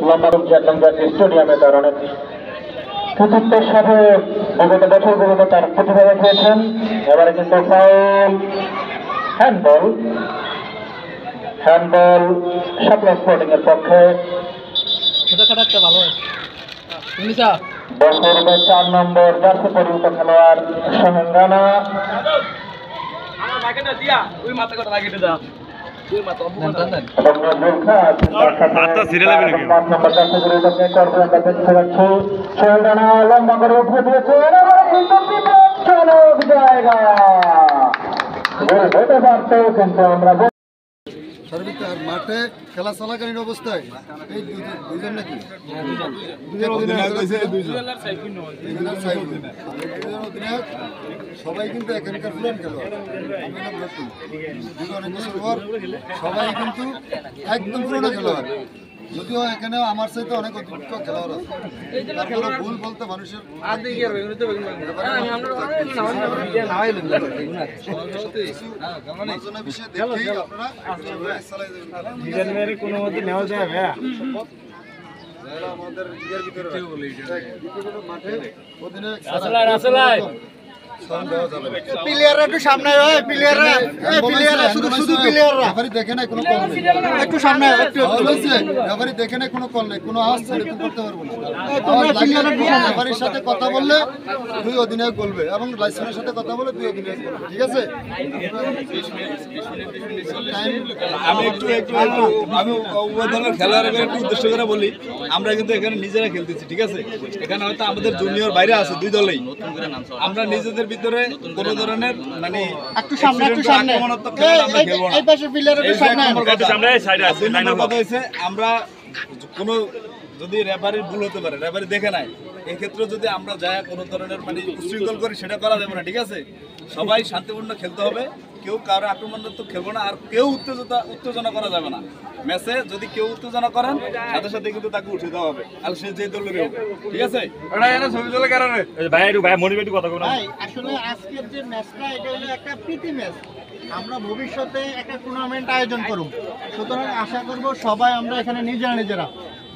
লম্বা স্টেডিয়ামে তার অনেক কৃতিত্বের সাথে বিগত বছরগুলোতে তার প্রতিভা দেখিয়েছেন। এবারে কিন্তু ফাউল, হ্যান্ডবল শাপলা স্পোর্টিং এর পক্ষে। বছরের 4 নম্বর জার্সি পরিহিত খেলোয়াড় সোহেল রানা। লম্বা করে উঠে দিয়েছে জায়গা হতে পারত, কিন্তু আমরা মাঠে খেলা চলাকালীন অবস্থায় এই দুজন নাকি সবাই কিন্তু এখানকার পুরান খেলোয়াড়, অনেক বছর পর সবাই কিন্তু একদম পুরোনো খেলোয়াড়। যদিও এখানে আমার সাথে অনেক অভিজ্ঞ খেলোয়াড় আছে, তারপরে ভুল বলতে মানুষের বিষয়ে দেখি আপনারা আমাদের ইয়ের ভিতরে মাঠে অধিনায়ক প্লেয়াররা একটু সামনে হয়, প্লেয়াররা শুধু প্লেয়াররা দেখে না কোনো কল নেই, একটু সামনে রেফারি দেখে না কোনো কল নেই, কোনো আওয়াজ ছেড়ে করতে পারবো না। রেফারির সাথে কথা বললে 2 অধিনায়ক বলবে এবং লাইসেন্সের সাথে কথা বলে 2 অধিনায়ক বলবে, ঠিক আছে? আমি একটু ধরনের খেলোয়াড়ের একটু উদ্দেশ্য করে বলি, আমরা কিন্তু এখানে নিজেরা খেলতেছি, ঠিক আছে? এখানে হয়তো আমাদের জুনিয়র বাইরে আছে 2 দলেই, আমরা নিজেদের ভিতরে কোনো ধরনের মানে আমরা কোনো যদি রেফারির ভুল হতে পারে, রেফারি দেখে নাই, এক্ষেত্রে যদি আমরা যাই কোনো ধরনের মানে উশৃঙ্খল করি সেটা করা যাবে না, ঠিক আছে? সবাই শান্তিপূর্ণ খেলতে হবে, কেউ কারো আক্রমণাত্মক খেলবো না, আর কেউ উত্তেজনা করা যাবে না। ম্যাচে যদি কেউ উত্তেজনা করেন সাথে সাথে কিন্তু তাকে উঠে দেওয়া হবে, আর সে যে দলের হোক, ঠিক আছে? আসলে আজকের যে ম্যাচটা এটা হলো একটা প্রীতি ম্যাচ, আমরা ভবিষ্যতে একটা টুর্নামেন্ট আয়োজন করব, সুতরাং আশা করব সবাই আমরা এখানে নিজেরা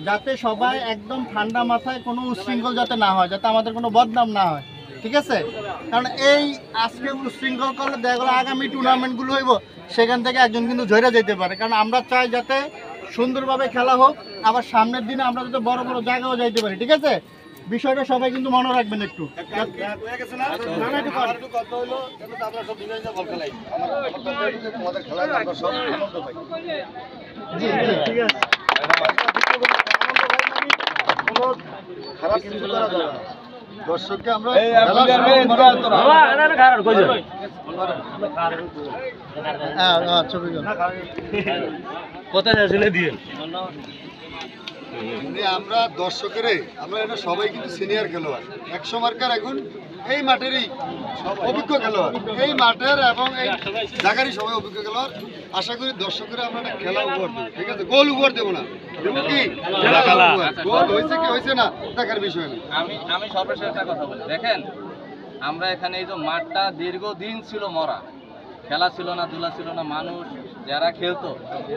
যাতে সবাই একদম ঠান্ডা মাথায় কোনো উশৃঙ্খল যাতে না হয়, যাতে আমাদের কোনো বদনাম না হয়, ঠিক আছে? কারণ এই আজকে উশৃঙ্খল করলে দেখা গেলো আগামী টুর্নামেন্টগুলো হইব, সেখান থেকে একজন কিন্তু ঝরে যেতে পারে। কারণ আমরা চাই যাতে সুন্দরভাবে খেলা হোক, আবার সামনের দিনে আমরা যাতে বড় বড় জায়গাও যাইতে পারি, ঠিক আছে? বিষয়টা সবাই কিন্তু মনে রাখবেন একটু। জি ঠিক আছে, খারাপ কিছু করা যাবে না, দর্শককে আমরা আমরা দর্শকের আমরা এটা সবাই কিন্তু সিনিয়র খেলোয়াড়, 100 মার্কার এখন এই মাঠেরই অভিজ্ঞ খেলোয়াড়, এই মাঠের এবং এই জায়গারই সবাই অভিজ্ঞ খেলোয়াড়। আশা করি দর্শকেরা আমরা একটা খেলা উপহার দেবো, ঠিক আছে? গোল উপহার দেবো না, দেবো কি গোল হয়েছে কি হয়েছে না দেখার বিষয় না। আমি সর্বশেষ একটা কথা বলি, দেখেন আমরা এখানে এই যে মাঠটা দীর্ঘদিন ছিল মরা, খেলা ছিল না, ধুলা ছিল না, মানুষ যারা খেলতো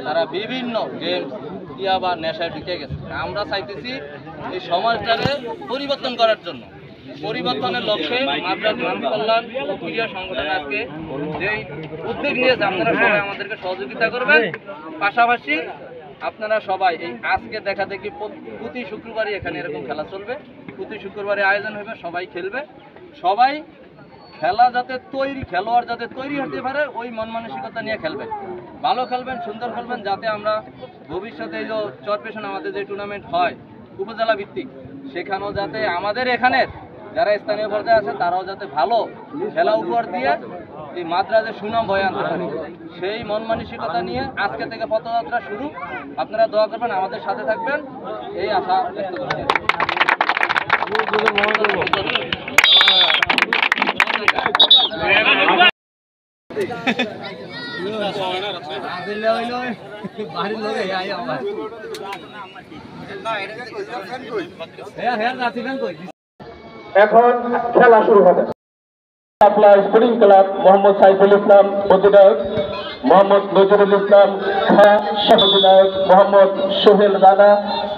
তারা বিভিন্ন গেম বা নেশায় ঢুকে গেছে। আমরা চাইতেছি এই সমাজটাকে পরিবর্তন করার জন্য, পরিবর্তনের লক্ষ্যে মাদ্রাজ মানুষ কল্যাণ ও ক্রীড়া সংগঠন আজকে যেই উদ্যোগ নিয়েছে, আপনারা সবাই আমাদেরকে সহযোগিতা করবেন। পাশাপাশি আপনারা সবাই এই আজকে দেখা দেখি প্রতি শুক্রবারই এখানে এরকম খেলা চলবে, প্রতি শুক্রবারে আয়োজন হবে, সবাই খেলবে, সবাই খেলা যাতে খেলোয়াড় যাতে তৈরি হতে পারে ওই মন মানসিকতা নিয়ে খেলবেন, ভালো খেলবেন, সুন্দর খেলবেন, যাতে আমরা ভবিষ্যতে এই যে চরপেশন আমাদের যে টুর্নামেন্ট হয় উপজেলা ভিত্তিক, সেখানেও যাতে আমাদের এখানের যারা স্থানীয় পর্যায়ে আছে তারাও যাতে ভালো খেলা উপহার দিয়ে এই মাদ্রাজের সুনাম বয়ে আনতে পারে, সেই মন মানসিকতা নিয়ে আজকে থেকে পথযাত্রা শুরু। আপনারা দোয়া করবেন, আমাদের সাথে থাকবেন, এই আশা ব্যক্ত করছি। এখন খেলা শুরু হবে। শাপলা স্পোর্টিং ক্লাব মোহাম্মদ সাইফুল ইসলাম অধিনায়ক, মোহাম্মদ নজরুল ইসলাম খাঁ সহ অধিনায়ক, মোহাম্মদ সোহেল রানা,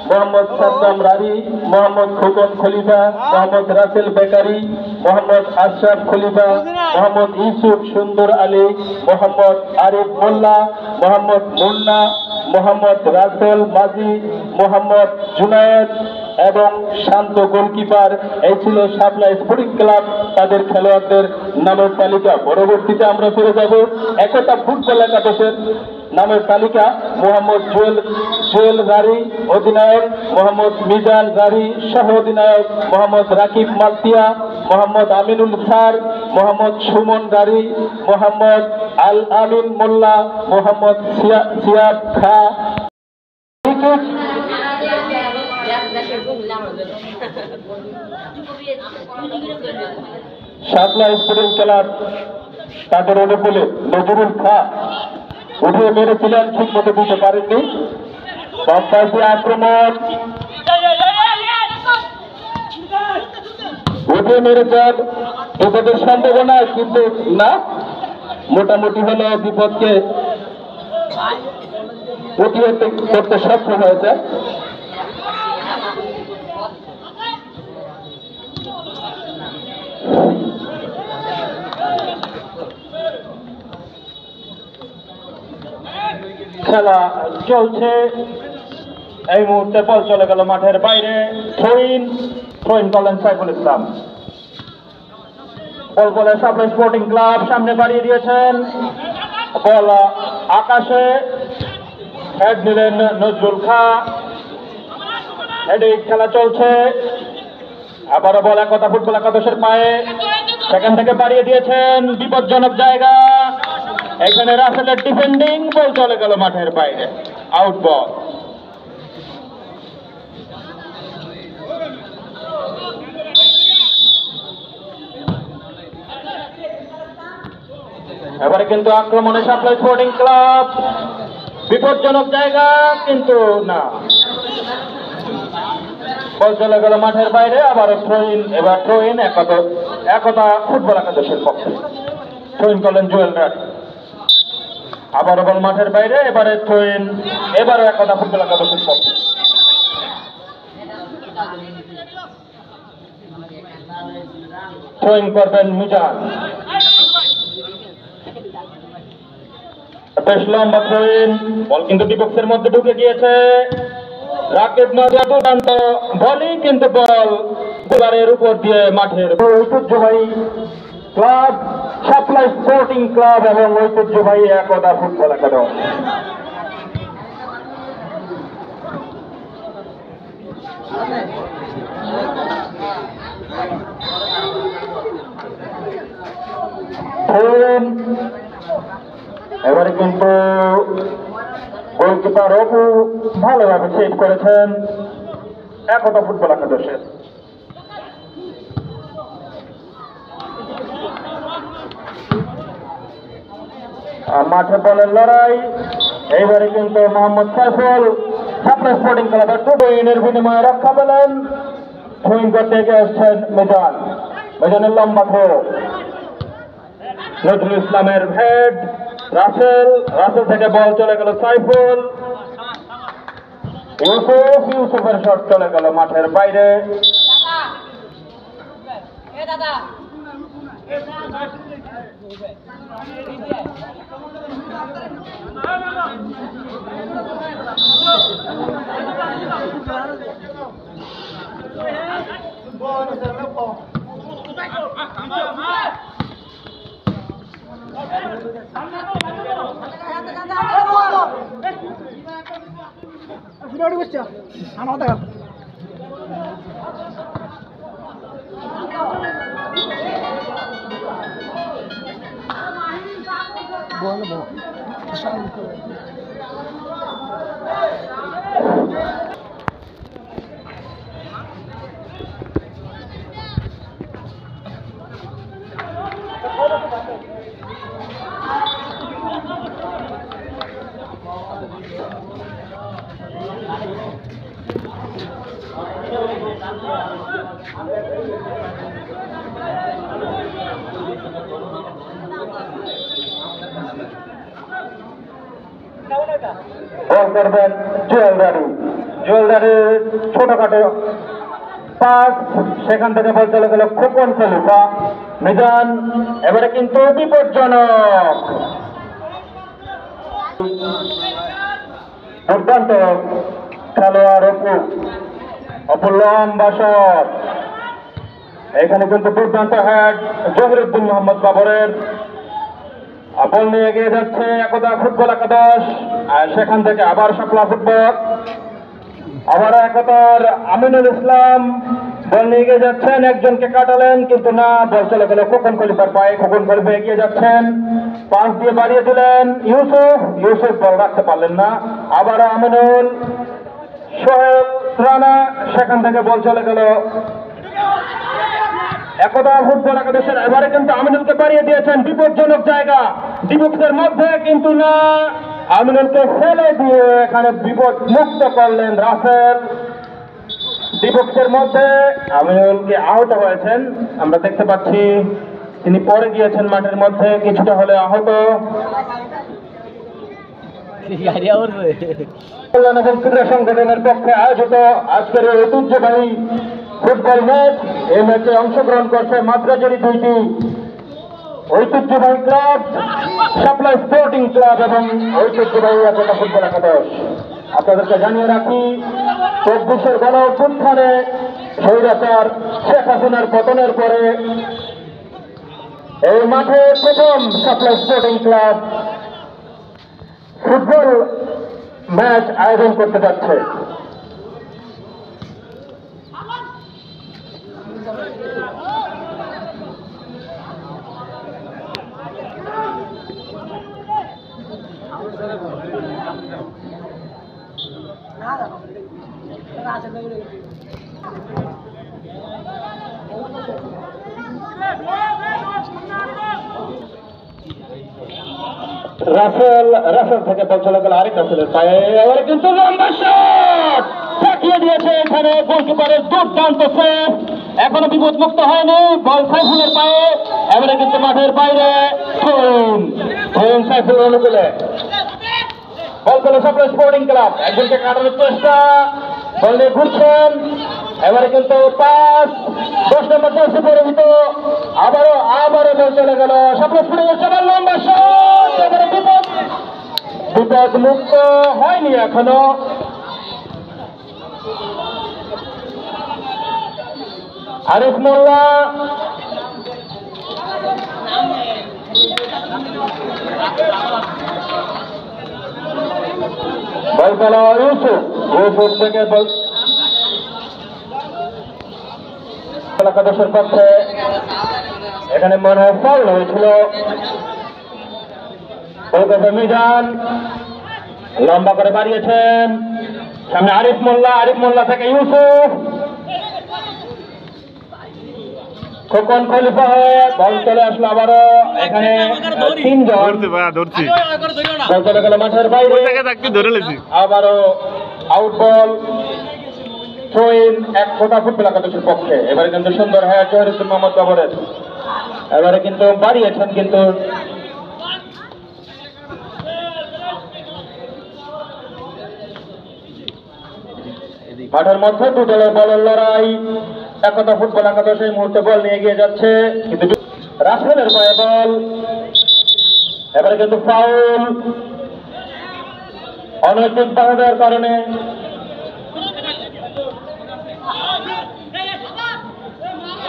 মোহাম্মদ সাদ্দাম রারি, মোহাম্মদ খোকন খলিফা, মোহাম্মদ রাসেল বেকারি, মোহাম্মদ আশরাফ খলিফা, মোহাম্মদ ইউসুফ সুন্দর আলী, মোহাম্মদ আরিফ মোল্লা, মোহাম্মদ মুন্না, মোহাম্মদ রাসেল মাঝি, মোহাম্মদ জুনায়েদ এবং শান্ত গোলকিপার। এই ছিল শাপলা স্পোর্টিং ক্লাব তাদের খেলোয়াড়দের নামের তালিকা। পরবর্তীতে আমরা ফিরে যাব একতা ফুটবল একাদশের নামের তালিকা। মোহাম্মদ জুয়েল রারি অধিনায়ক, মোহাম্মদ মিজান রারি সহ অধিনায়ক, মোহাম্মদ রাকিব মালতিয়া, মোহাম্মদ আমিনুল স্যার, মোহাম্মদ সুমন রারি, মোহাম্মদ আল আমিন মোল্লা, মোহাম্মদ সিয়াব খা। শাপলা স্পোর্টিং ক্লাব তাদের অনুকূলে নজরুল খা উঠিয়ে মেরেছিলেন, ঠিক মতো দিতে পারেননি। বামপাশে আক্রমণ উঠিয়ে মেরেছেন, বিপদের সম্ভাবনা কিন্তু না, মোটামুটি হলে বিপদকে প্রতিহত করতে সক্ষম হয়েছে। খেলা চলছে, এই মুহূর্তে বল চলে গেল মাঠের বাইরে। থ্রোইন করলেন সাইফুল ইসলাম। বল বলে শাপলা স্পোর্টিং ক্লাব সামনে বাড়িয়ে দিয়েছেন, বল আকাশে, হেড নিলেন নজরুল খা। হেডে খেলা চলছে, আবারও বল একতা ফুটবল একাদশের পায়ে, সেখান থেকে বাড়িয়ে দিয়েছেন, বিপজ্জনক জায়গা, এখানে রাসেলের ডিফেন্ডিং, বল চলে গেল মাঠের বাইরে, আউট বল। এবারে কিন্তু আক্রমণে শাপলা স্পোর্টিং ক্লাব, বিপজ্জনক জায়গা কিন্তু না, বল চলে গেল মাঠের বাইরে, আবারও থ্রোইন। এবার থ্রোইন একতা ফুটবল একাদশের পক্ষে, থ্রোইন করলেন জুয়েল রারি। আবারও বল মাঠের বাইরে, এবারে থ্রোইন, এবারও একতা ফুটবল একাদশের পক্ষে। থ্রোইন করবেন মিজান, বেশ লম্বা থ্রোইন, বল কিন্তু ডিবক্সের মধ্যে ঢুকে গিয়েছে। রাকিব মাঝা দুর্দান্ত বলই, কিন্তু বল গোলারের উপর দিয়ে মাঠের ঐতিহ্যবাহী ক্লাব শাপলা স্পোর্টিং ক্লাব এবং ঐতিহ্যবাহী একতা ফুটবল একাদশ। এবারে কিন্তু গোলকিপার অপু ভালোভাবে সেভ করেছেন একতা ফুটবল একাদশের। মাঠে বলের লড়াই, এইবারে কিন্তু মোহাম্মদ সাইফুল শাপলা স্পোর্টিং ক্লাবের টুইনের বিনিময়ে রক্ষা পেলেন। থ্রোইন করতে এগিয়ে আসছেন মিজান, মিজানের লম্বা থ্রো, নজরুল ইসলামের হেড, রাসেল থেকে বল চলে গেল সাইফুল, ইউসুফের শট চলে গেল মাঠের বাইরে। বল করবেন জুয়েল রারি। জুয়েলদারের ছোটখাটো পাস, সেখান থেকে বল চলে গেল খোকন খলিফা। মিজান এবারে কিন্তু বিপজ্জনক, দুর্দান্ত খেলোয়াড় অপু লম্বা শট। এখানে কিন্তু দুর্দান্ত হ্যাড জহিরুদ্দিন মোহাম্মদ বাবরের। বল নিয়ে এগিয়ে যাচ্ছে একদা ফুটবল একাদশ, আর সেখান থেকে আবার শাপলা ফুটবল, আবার একতার আমিনুল ইসলাম বল নিয়ে এগিয়ে যাচ্ছেন, একজনকে কাটালেন কিন্তু না, বল চলে গেল খোকন খলিফার পায়ে। খোকন খলিফা এগিয়ে যাচ্ছেন, পাস দিয়ে বাড়িয়ে দিলেন ইউসুফ বল রাখতে পারলেন না, আবার আমিনুল, সোহেল রানা, সেখান থেকে বল চলে গেল একদা ফুটবল একাদশের। এবারে কিন্তু আমিনুলকে বাড়িয়ে দিয়েছেন, বিপজ্জনক জায়গা ডিবক্সের মধ্যে, কিন্তু না, আমিনুলকে ফেলে দিয়ে এখানে বিপদ মুক্ত করলেন রাসেল। ডিবক্সের মধ্যে আমিনুলকে আহত হয়েছেন, আমরা দেখতে পাচ্ছি তিনি পরে গিয়েছেন মাঠের মধ্যে, কিছুটা হলে আহত। কল্যাণ এবং ক্রীড়া সংগঠনের পক্ষে আয়োজিত আজকের এই ঐতিহ্যবাহী ফুটবল ম্যাচ, এই ম্যাচে অংশগ্রহণ করছে মাদ্রাজেরই দুইটি ঐতিহ্যবাহী ক্লাব, শাপলা স্পোর্টিং ক্লাব এবং ঐতিহ্যবাহী একতা ফুটবল একাদশ। আপনাদেরকে জানিয়ে রাখি, 24-এর গণ অভ্যুত্থানে স্বৈরাচার শেখ হাসিনার পতনের পরে এই মাঠে প্রথম শাপলা স্পোর্টিং ক্লাব ফুটবল ম্যাচ আয়োজন করতে যাচ্ছে। রাসেল থেকে বল চলে গেল আরেক রাসেলের পায়ে, এবারে কিন্তু লম্বা শট পাঠিয়ে দিয়েছে এখানে গোলকিপারের দুর্দান্ত সেভ, এখনো বিপদ মুক্ত হয়নি, বল সাইফুলের পায়ে, এবারে কিন্তু মাঠের বাইরে সাইফুল অনুকূলে বল পেল শাপলা স্পোর্টিং ক্লাব, একজনকে কাটানোর চেষ্টা, বল নিয়ে ঘুরছেন, এবারে কিন্তু পাস 10 নম্বর জার্সি পরিহিত, আবারও বল চলে গেল শাপলা স্পোর্টিং এর লম্বা শট, এবারে বিপদ মুক্ত হয়নি এখনো। আরিফ মোল্লা বল পেল ইউসুফ থেকে বল একাদশের পক্ষে এখানে মনে হয় ফাউল হয়েছিল। মিজান লম্বা করে বাড়িয়েছেন, সামনে আরিফ মোল্লা থেকে ইউসুফ, খোকন খলিফা হয়ে বল চলে আসলো আবারও, এখানে 3 জন বল চলে গেল মাঠের বাইরে, আবারও আউট বল, থ্রোইন এক ফোটা ফুটবল একাদশের পক্ষে। এবারে কিন্তু সুন্দর হ্যাঁ জহিরুদ্দিন মোহাম্মদ বাবরের, এবারে কিন্তু বাড়িয়েছেন, কিন্তু মাঠের মধ্যে দু দলের বলের লড়াই, একতা ফুটবল একাদশ এই মুহূর্তে বল নিয়ে এগিয়ে যাচ্ছে, কিন্তু রাসেলের পায়ে বল, এবারে কিন্তু ফাউল অনৈতিক বাধার কারণে।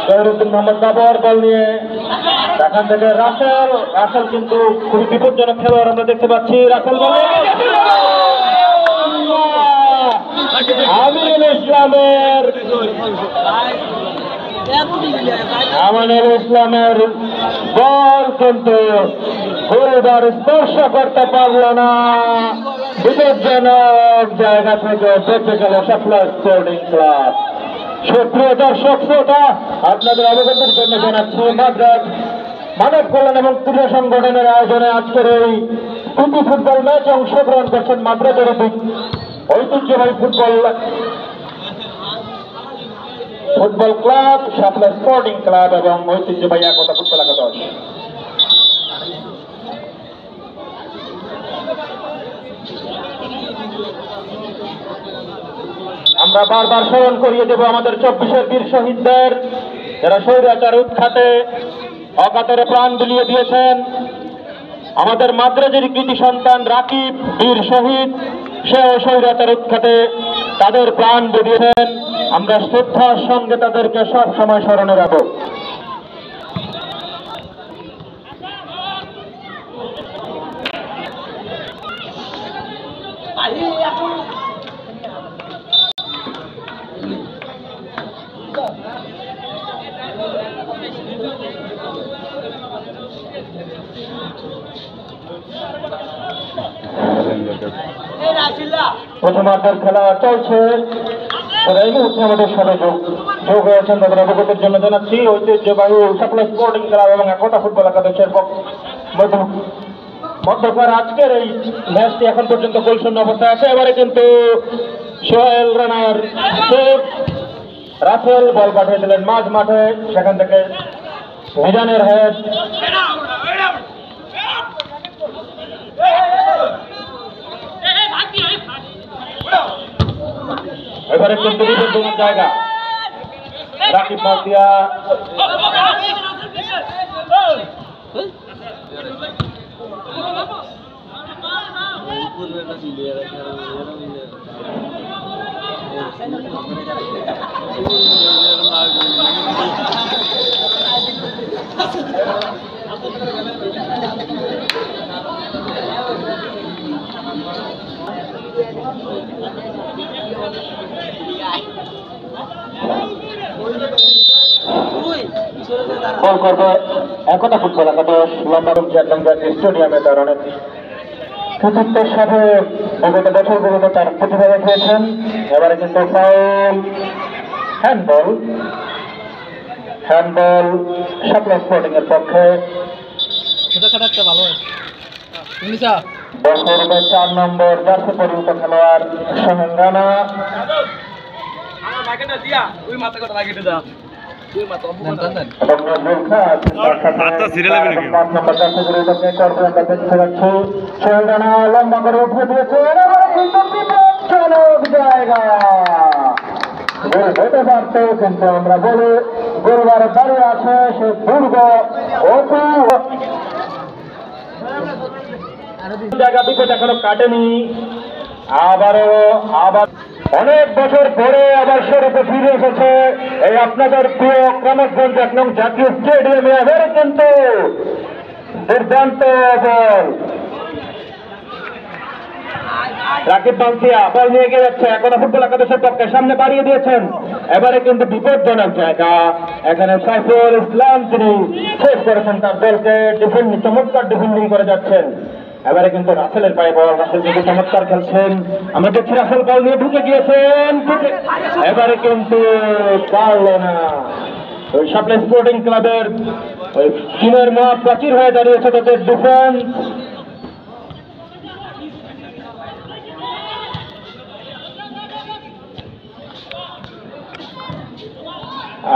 জহিরুদ্দিন মোহাম্মদ বাবর বল নিয়ে, সেখান থেকে রাসেল কিন্তু খুবই বিপজ্জনক খেলোয়াড় আমরা দেখতে পাচ্ছি। রাসেল বল আমিনুল ইসলামের বল কিন্তু গোলবার স্পর্শ করতে পারল না, বিপজ্জনক জায়গা থেকে বেঁচে গেল শাপলা স্পোর্টিং ক্লাব। সুপ্রিয় দর্শক শ্রোতা, আপনাদের অবগতির জন্য জানাচ্ছি, মাদ্রাজ মানব কল্যাণ এবং ক্রীড়া সংগঠনের আয়োজনে আজকের এই দুটি ফুটবল ম্যাচে অংশগ্রহণ করছেন মাদ্রাজের ঐতিহ্যবাহী ফুটবল ক্লাব, শাপলা স্পোর্টিং ক্লাব এবং ঐতিহ্যবাহী একতা ফুটবল একাদশ। আমরা বারবার স্মরণ করিয়ে দেব আমাদের 24-এর বীর শহীদদের, যারা স্বৈরাচার উৎখাতে অকাতরে প্রাণ বিলিয়ে দিয়েছেন। আমাদের মাদ্রাজের কৃতি সন্তান রাকিব বীর শহীদ, সেও স্বৈরাচার উৎখাতে তাদের প্রাণ দিয়েছেন। আমরা শ্রদ্ধার সঙ্গে তাদেরকে সব সময় স্মরণে রাখব। প্রথমার্ধের খেলা চলছে। এই মুহূর্তে আমাদের সাথে যোগ হয়েছেন, তাদের অবগতির জন্য জানাচ্ছি ঐতিহ্যবাহী সাপ্লাই স্পোর্টিং ক্লাব এবং একতা ফুটবল একাদশের মধ্যকার আজকের এই ম্যাচটি এখন পর্যন্ত গোলশূন্য অবস্থায় আছে। এবারে কিন্তু সোহেল রানার রাসেল বল পাঠিয়ে দিলেন মাঝ মাঠে, সেখান থেকে মিজানের হেড। এবারে কিন্তু বিপজ্জনক জায়গা, রাকিব মাসিয়া বল করবে একতা ফুটবল একাদশ লম্বা স্টেডিয়ামে। তার অনেক কৃতিত্বের সাথে বিগত বছরগুলোতে তার প্রতিভা দেখিয়েছেন। এবারে কিন্তু ফাউল, হ্যান্ডবল সাপ্লাই স্পোর্টিং এর পক্ষে। 4 নম্বর জার্সি পরিহিত খেলোয়াড় সোহেল রানা। লম্বা করে উঠে দিয়েছে জায়গা, গোল হতে পারত, কিন্তু আমরা বলি গোলবার দাঁড়িয়ে আছে সে দুর্গ জায়গা বিপদ এখনো কাটেনি। আবার অনেক বছর পরে আবার শরীফে ফিরে এসেছে এই আপনাদের প্রিয় ক্রমগঞ্জ 1 নং জাতীয় স্টেডিয়ামে। এবারে কিন্তু দুর্দান্ত বল, রাকিব মাসিয়া বল নিয়ে গিয়ে যাচ্ছে একতা ফুটবল একাদশের পক্ষে, সামনে বাড়িয়ে দিয়েছেন। এবারে কিন্তু বিপজ্জনক জায়গা, এখানে সাইফুল ইসলাম তিনি শেষ করেছেন তার দলকে, চমৎকার ডিফেন্ডিং করে যাচ্ছেন। এবারে কিন্তু রাসেলের পায়ে বল, রাসেল কিন্তু চমৎকার খেলছেন। আমরা দেখছি রাসেল বল নিয়ে ঢুকে গিয়েছেন, এবারে কিন্তু পারলো না। ওই সাপ্লাই স্পোর্টিং ক্লাবের ওই টিমের মহা প্রাচীর হয়ে দাঁড়িয়েছে তাদের ডিফেন্স।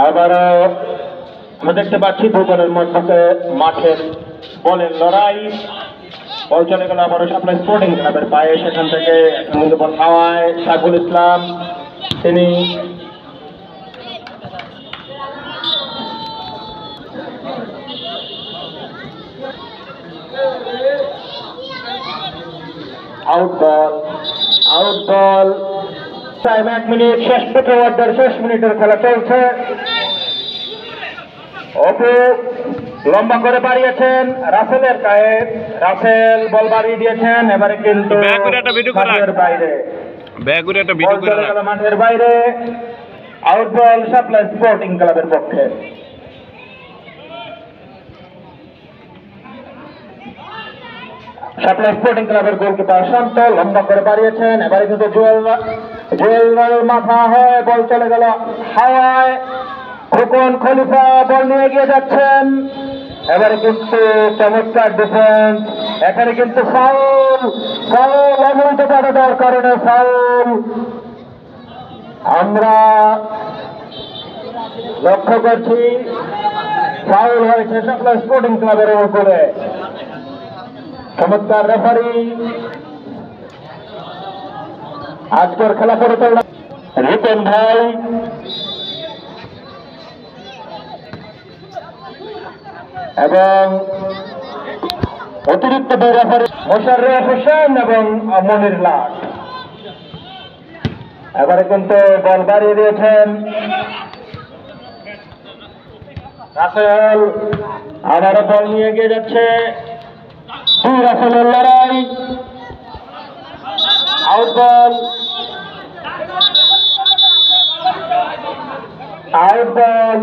আবারও আমরা দেখতে পাচ্ছি দুজনের মধ্যে মাঠের বলের লড়াই। বল চলে গেল আবারও সাপ্লাই স্পোর্টিং ক্লাবের পায়ে, সেখান থেকে কিন্তু বল হাওয়ায় সাইফুল ইসলাম তিনি আউট বল। টাইম 1 মিনিট, শেষ প্রথমার্ধের শেষ মিনিটের খেলা চলছে। অপু লম্বা করে বাড়িয়েছেন রাসেলের গায়ে, রাসেল বল বাড়িয়ে দিয়েছেন। এবারে কিন্তু মাঠের বাইরে, আউট বল সাপ্লাই স্পোর্টিং ক্লাবের পক্ষে। সাপ্লাই স্পোর্টিং ক্লাবের গোলকিপার শান্ত লম্বা করে বাড়িয়েছেন। এবারে কিন্তু জুয়েল মাথা হয়, বল চলে গেল হাওয়ায়। খোকন খলিফা বল নিয়ে এগিয়ে যাচ্ছেন। এবারে কিন্তু চমৎকার ডিফেন্স, এখানে কিন্তু ফাউল অবৈধ বাধা দেওয়ার কারণে ফাউল আমরা লক্ষ্য করছি। ফাউল হয়েছে সাপ্লাই স্পোর্টিং ক্লাবের উপরে। চমৎকার রেফারি আজকের খেলা পরিচালনা রুস্তম ভাই, এবং অতিরিক্ত দুই রেফারি মোশাররফ হোসেন এবং মনির লাট। এবারে কিন্তু বল বাড়িয়ে দিয়েছেন রাসেল, আবারও বল নিয়ে এগিয়ে যাচ্ছে দুই রাসেলের লড়াই, আউট বল, আউট বল,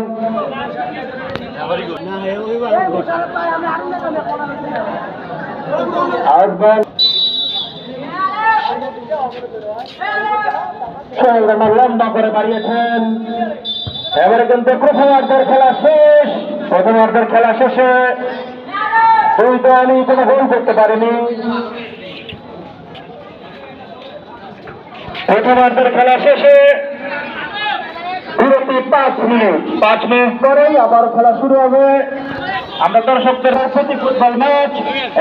আউট বল। লম্বা করে বাড়িয়েছেন। এবারে কিন্তু প্রথমার্ধের খেলা শেষ। প্রথমার্ধের খেলা শেষে দুই দলই কোনো গোল করতে পারেনি। প্রথমার্ধের খেলা শেষে বিরতি 5 মিনিট। 5 মিনিট পরেই আবার খেলা শুরু হবে। আমরা দর্শকদের প্রতি ফুটবল ম্যাচ,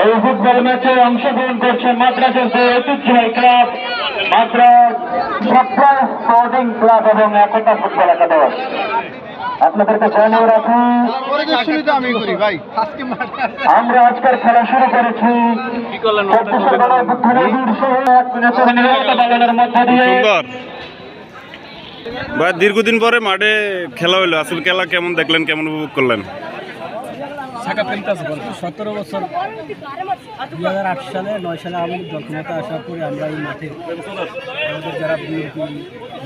এই ফুটবল ম্যাচে অংশগ্রহণ করছে মাদ্রাসের যে ঐতিহ্যবাহী ক্লাব মাদ্রাস স্পোর্টিং ক্লাব এবং একতা ফুটবল একাদশ। আপনাদেরকে জানিয়ে রাখি আমরা আজকের খেলা শুরু করেছি দীর্ঘদিন পরে মাঠে খেলা হইলো, আসলে খেলা কেমন দেখলেন, কেমন উপভোগ করলেন? শাখা ফেলতেছে 17 বছর 2008 সালে 9 সালে আমি দল ক্ষমতা আসার পরে আমরা এই মাঠে আমাদের যারা বিএনপি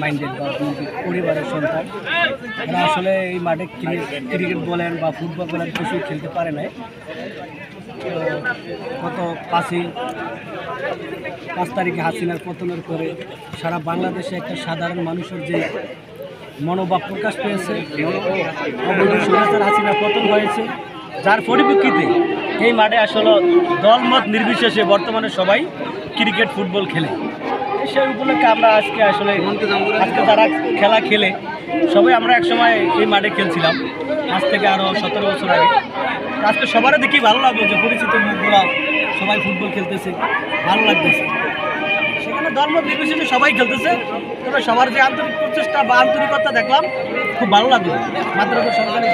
মাইন্ডেড বা বিএনপি পরিবারের সন্তান তারা আসলে এই মাঠে ক্রিকেট বলেন বা ফুটবল বলেন কিছুই খেলতে পারে নাই। গত 5 তারিখে হাসিনার পতনের পরে সারা বাংলাদেশে একটা সাধারণ মানুষের যে মনোভাব প্রকাশ পেয়েছে, হাসিনার পতন হয়েছে, যার পরিপ্রেক্ষিতে এই মাঠে আসলে দলমত নির্বিশেষে বর্তমানে সবাই ক্রিকেট ফুটবল খেলে। সেই উপলক্ষে আমরা আজকে যারা খেলা খেলে সবাই আমরা একসময় এই মাঠে খেলছিলাম, আজ থেকে আরও 17 বছর আগে। আজকে সবারই দেখি ভালো লাগলো যে পরিচিত মুখগুলা সবাই ফুটবল খেলতেছে, ভালো লাগতেছে। সেখানে দলমত নির্বিশেষে সবাই খেলতেছে, তবে সবার যে আন্তরিক প্রচেষ্টা বা আন্তরিকতা দেখলাম, খুব ভালো লাগলো। মাদ্রাসা সরকারি